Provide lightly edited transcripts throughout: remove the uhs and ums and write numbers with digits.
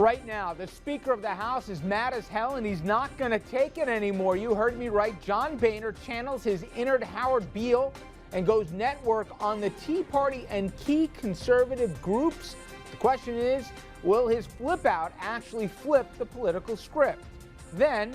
Right now, the Speaker of the House is mad as hell, and he's not going to take it anymore. You heard me right. John Boehner channels his inner Howard Beale and goes network on the Tea Party and key conservative groups. The question is, will his flip out actually flip the political script? Then,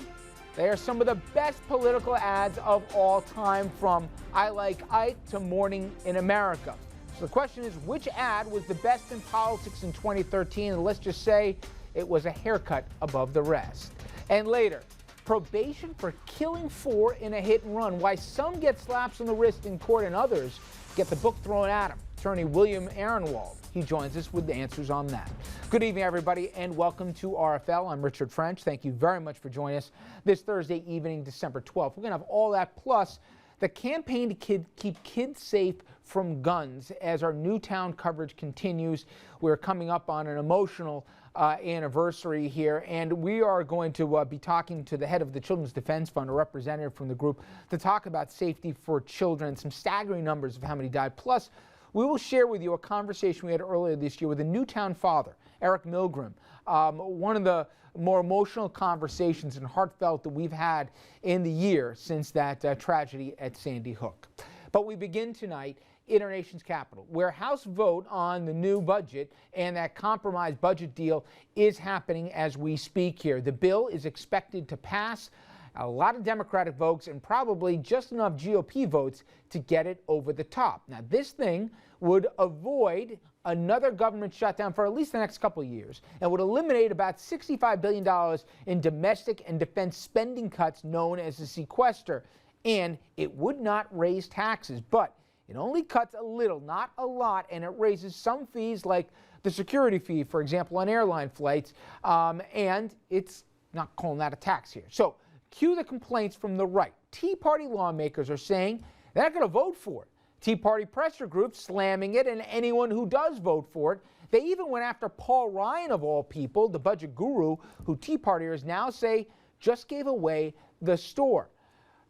they are some of the best political ads of all time, from I Like Ike to Morning in America. So the question is, which ad was the best in politics in 2013? And let's just say it was a haircut above the rest. And later, probation for killing 4 in a hit and run. Why some get slaps on the wrist in court and others get the book thrown at them. Attorney William Ehrenwald, he joins us with the answers on that. Good evening, everybody, and welcome to RFL. I'm Richard French. Thank you very much for joining us this Thursday evening, December 12th. We're going to have all that, plus the campaign to keep kids safe from guns as our Newtown coverage continues. We're coming up on an emotional anniversary here, and we are going to be talking to the head of the Children's Defense Fund, a representative from the group, to talk about safety for children, some staggering numbers of how many died. Plus, we will share with you a conversation we had earlier this year with a Newtown father, Eric Milgram, one of the more emotional conversations and heartfelt that we've had in the year since that tragedy at Sandy Hook. But we begin tonight in our nation's capital, where House vote on the new budget and that compromise budget deal is happening as we speak here. The bill is expected to pass. A lot of Democratic votes and probably just enough GOP votes to get it over the top. Now, this thing would avoid another government shutdown for at least the next couple of years and would eliminate about $65 billion in domestic and defense spending cuts known as the sequester. And it would not raise taxes, but it only cuts a little, not a lot, and it raises some fees like the security fee, for example, on airline flights, and it's not calling that a tax here. So cue the complaints from the right. Tea Party lawmakers are saying they're not going to vote for it. Tea Party pressure groups slamming it, and anyone who does vote for it. They even went after Paul Ryan, of all people, the budget guru, who Tea Partiers now say just gave away the store.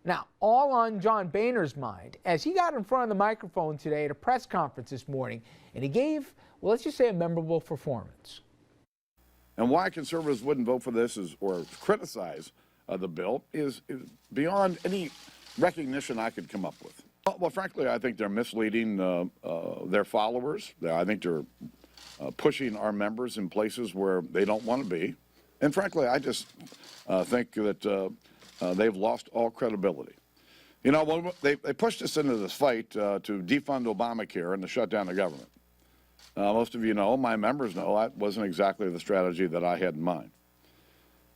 Now, all on John Boehner's mind, as he got in front of the microphone today at a press conference this morning, and he gave, well, let's just say, a memorable performance. And why conservatives wouldn't vote for this or criticize the bill is beyond any recognition I could come up with. Well, frankly, I think they're misleading their followers. I think they're pushing our members in places where they don't want to be. And frankly, I just think that they've lost all credibility. You know, when they pushed us into this fight to defund Obamacare and to shut down the government. Most of you know, my members know, that wasn't exactly the strategy that I had in mind.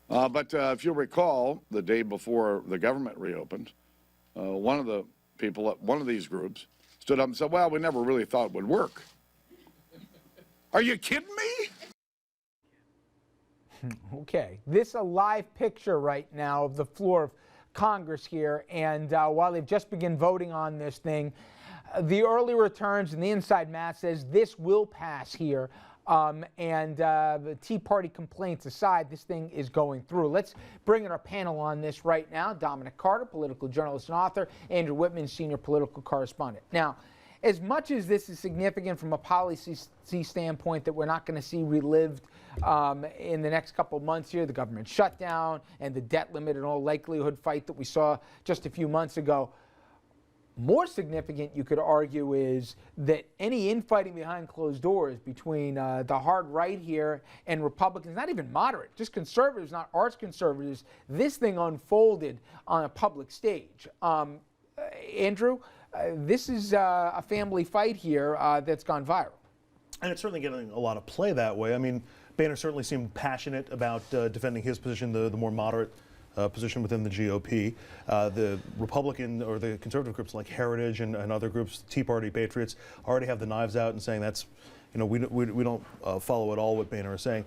But if you'll recall, the day before the government reopened, one of the people at one of these groups stood up and said, well, we never really thought it would work. Are you kidding me? Okay, this is a live picture right now of the floor of Congress here, and while they've just begun voting on this thing, the early returns and the inside math says this will pass here, and the Tea Party complaints aside, this thing is going through. Let's bring in our panel on this right now. Dominic Carter, political journalist and author, Andrew Whitman, senior political correspondent. Now, as much as this is significant from a policy standpoint that we're not going to see relived in the next couple of months here, the government shutdown and the debt limit in all likelihood fight that we saw just a few months ago, more significant, you could argue, is that any infighting behind closed doors between the hard right here and Republicans, not even moderate, just conservatives, not arch conservatives, this thing unfolded on a public stage. Andrew, this is a family fight here that's gone viral. And it's certainly getting a lot of play that way. I mean, Boehner certainly seemed passionate about defending his position, the more moderate position within the GOP. The Republican or the conservative groups like Heritage and other groups, Tea Party Patriots, already have the knives out and saying that's, you know, we don't follow at all what Boehner is saying.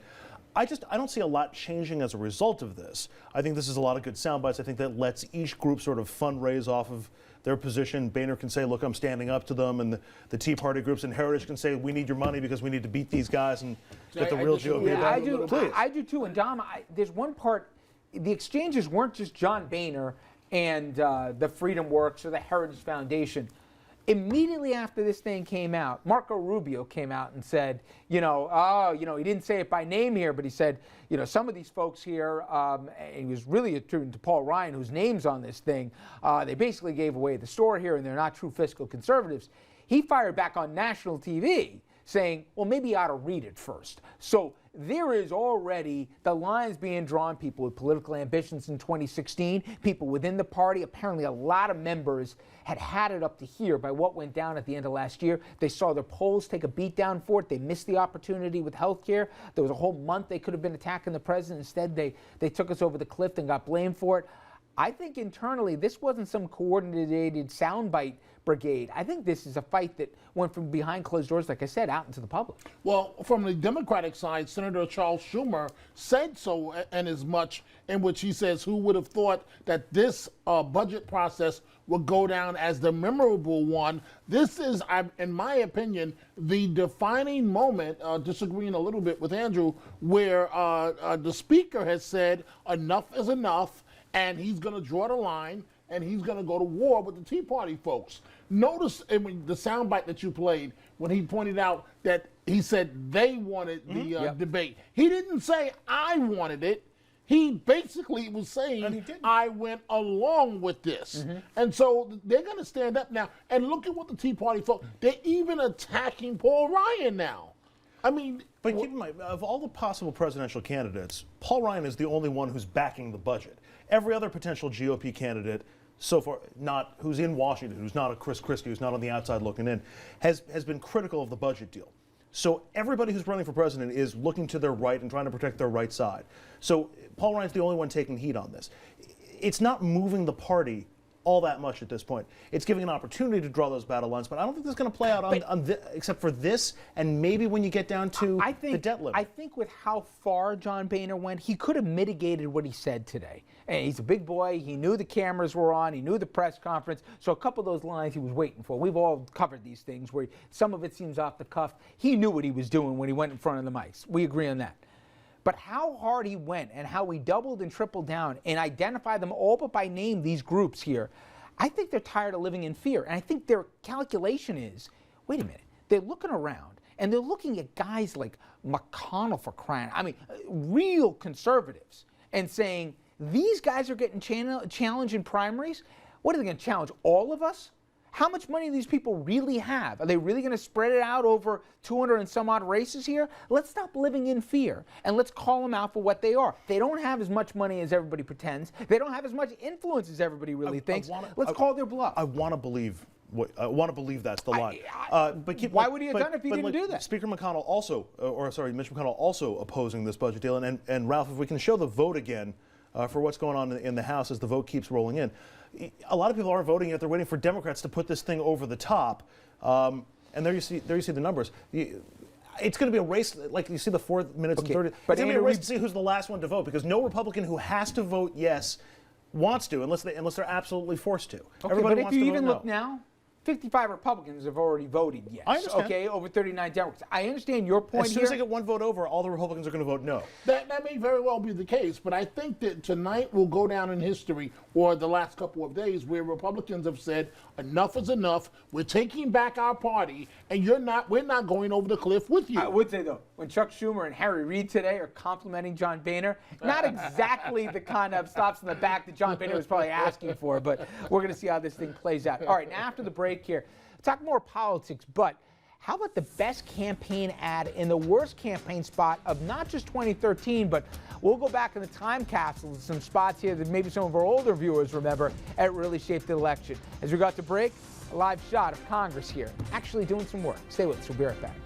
I don't see a lot changing as a result of this. I think this is a lot of good sound bites. I think that lets each group sort of fundraise off of their position. Boehner can say, look, I'm standing up to them, and the Tea Party groups and Heritage can say, we need your money because we need to beat these guys and get the real GOP. Yeah, I do too. And Dom, there's one part, the exchanges weren't just John Boehner and the Freedom Works or the Heritage Foundation. Immediately after this thing came out, Marco Rubio came out and said, he didn't say it by name here, but he said, some of these folks here, and he was really attributing to Paul Ryan, whose name's on this thing, they basically gave away the store here and they're not true fiscal conservatives. He fired back on national TV saying, well, maybe you ought to read it first. So there is already the lines being drawn, people with political ambitions in 2016, people within the party. Apparently a lot of members had it up to here by what went down at the end of last year. They saw their polls take a beat down for it. They missed the opportunity with health care. There was a whole month they could have been attacking the president. Instead, they took us over the cliff and got blamed for it. I think internally this wasn't some coordinated soundbite brigade. I think this is a fight that went from behind closed doors, like I said, out into the public. Well, from the Democratic side, Senator Charles Schumer said so, and as much, in which he says, who would have thought that this budget process would go down as the memorable one. This is, in my opinion, the defining moment, disagreeing a little bit with Andrew, where the speaker has said enough is enough, and he's going to draw the line, and he's going to go to war with the Tea Party folks. Notice in the soundbite that you played when he pointed out that he said they wanted the debate. He didn't say I wanted it. He basically was saying I went along with this. And so they're going to stand up now. And look at what the Tea Party folks, they're even attacking Paul Ryan now. I mean, but keep in mind, of all the possible presidential candidates, Paul Ryan is the only one who's backing the budget. Every other potential GOP candidate so far, who's in Washington, who's not a Chris Christie, who's not on the outside looking in, has been critical of the budget deal. So everybody who's running for president is looking to their right and trying to protect their right side. So Paul Ryan's the only one taking heat on this. It's not moving the party all that much at this point. It's giving an opportunity to draw those battle lines, but I don't think that's going to play out except for this, and maybe when you get down to the debt limit. I think with how far John Boehner went, he could have mitigated what he said today. And he's a big boy. He knew the cameras were on. He knew the press conference. So a couple of those lines he was waiting for. We've all covered these things where some of it seems off the cuff. He knew what he was doing when he went in front of the mics. We agree on that. But how hard he went and how he doubled and tripled down and identified them all but by name, these groups here, I think they're tired of living in fear. And I think their calculation is, wait a minute, they're looking around and they're looking at guys like McConnell, for crying, real conservatives, and saying, these guys are getting challenged in primaries. What are they going to challenge, all of us? How much money do these people really have? Are they really going to spread it out over 200 and some odd races here? Let's stop living in fear and let's call them out for what they are. They don't have as much money as everybody pretends. They don't have as much influence as everybody really thinks. Let's call their bluff. I want to believe that's the line. Why would he have done it if he didn't do that? Speaker McConnell also, Mitch McConnell also opposing this budget deal. And Ralph, if we can show the vote again for what's going on in the House as the vote keeps rolling in. A lot of people aren't voting yet. They're waiting for Democrats to put this thing over the top. And there you see the numbers. It's going to be a race, like you see the 4 minutes and 30. But it's going to be a race to see who's the last one to vote, because no Republican who has to vote yes wants to, unless they're absolutely forced to. Okay, everybody but if you even look now, 55 Republicans have already voted yes. I understand. Okay, over 39 Democrats. I understand your point here. As soon as they get one vote over, all the Republicans are going to vote no. That may very well be the case, but I think that tonight will go down in history, or the last couple of days, where Republicans have said enough is enough. We're taking back our party, and we're not going over the cliff with you. I would say though, when Chuck Schumer and Harry Reid today are complimenting John Boehner, not exactly the kind of stops in the back that John Boehner was probably asking for, but we're going to see how this thing plays out. All right, now after the break here, talk more politics, but how about the best campaign ad in the worst campaign spot of not just 2013, but we'll go back in the time capsule to some spots here that maybe some of our older viewers remember that really shaped the election. As we got to break, a live shot of Congress here actually doing some work. Stay with us. We'll be right back.